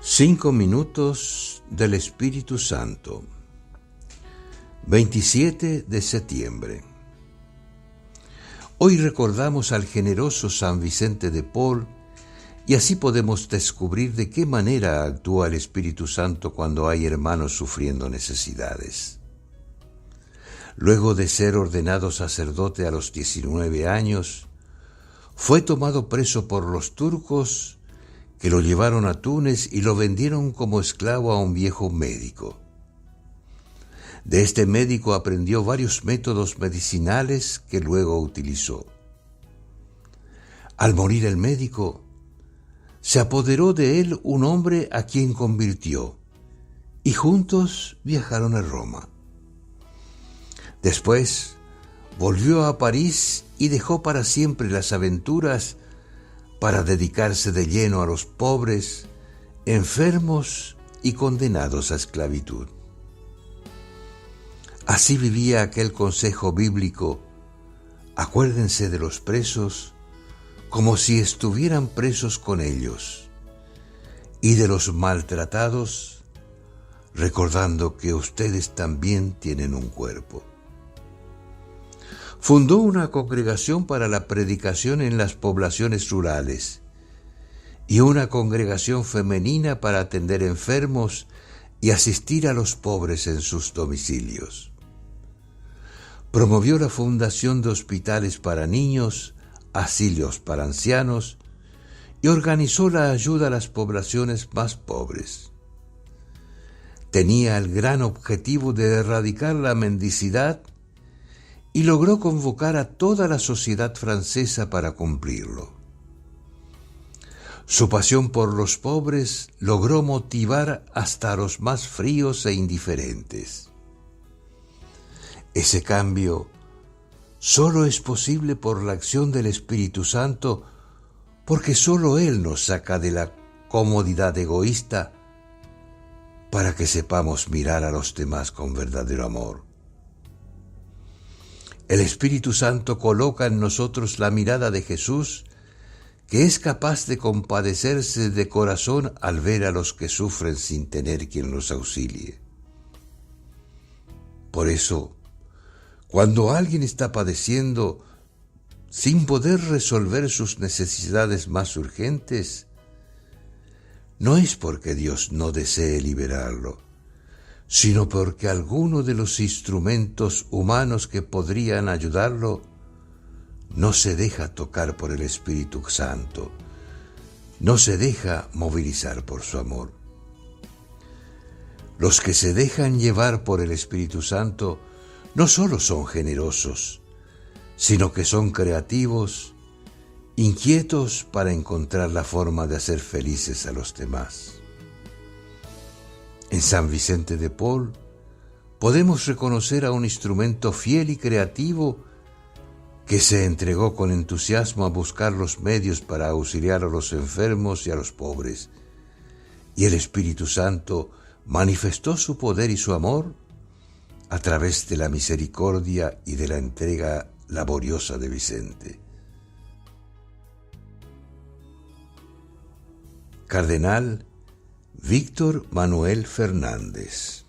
5 minutos del Espíritu Santo. 27 de septiembre. Hoy recordamos al generoso San Vicente de Paul y así podemos descubrir de qué manera actúa el Espíritu Santo cuando hay hermanos sufriendo necesidades. Luego de ser ordenado sacerdote a los 19 años, fue tomado preso por los turcos que lo llevaron a Túnez y lo vendieron como esclavo a un viejo médico. De este médico aprendió varios métodos medicinales que luego utilizó. Al morir el médico, se apoderó de él un hombre a quien convirtió, y juntos viajaron a Roma. Después, volvió a París y dejó para siempre las aventuras para dedicarse de lleno a los pobres, enfermos y condenados a esclavitud. Así vivía aquel consejo bíblico: acuérdense de los presos como si estuvieran presos con ellos, y de los maltratados, recordando que ustedes también tienen un cuerpo. Fundó una congregación para la predicación en las poblaciones rurales y una congregación femenina para atender enfermos y asistir a los pobres en sus domicilios. Promovió la fundación de hospitales para niños, asilos para ancianos y organizó la ayuda a las poblaciones más pobres. Tenía el gran objetivo de erradicar la mendicidad y logró convocar a toda la sociedad francesa para cumplirlo. Su pasión por los pobres logró motivar hasta a los más fríos e indiferentes. Ese cambio solo es posible por la acción del Espíritu Santo, porque solo Él nos saca de la comodidad egoísta para que sepamos mirar a los demás con verdadero amor. El Espíritu Santo coloca en nosotros la mirada de Jesús, que es capaz de compadecerse de corazón al ver a los que sufren sin tener quien los auxilie. Por eso, cuando alguien está padeciendo sin poder resolver sus necesidades más urgentes, no es porque Dios no desee liberarlo, sino porque alguno de los instrumentos humanos que podrían ayudarlo no se deja tocar por el Espíritu Santo, no se deja movilizar por su amor. Los que se dejan llevar por el Espíritu Santo no solo son generosos, sino que son creativos, inquietos para encontrar la forma de hacer felices a los demás. En San Vicente de Paul podemos reconocer a un instrumento fiel y creativo que se entregó con entusiasmo a buscar los medios para auxiliar a los enfermos y a los pobres, y el Espíritu Santo manifestó su poder y su amor a través de la misericordia y de la entrega laboriosa de Vicente. Cardenal Víctor Manuel Fernández.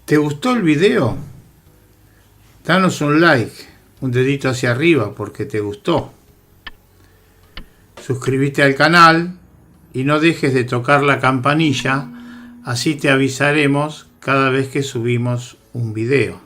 ¿Te gustó el video? Danos un like, un dedito hacia arriba porque te gustó. Suscríbete al canal y no dejes de tocar la campanilla, así te avisaremos cada vez que subimos un video.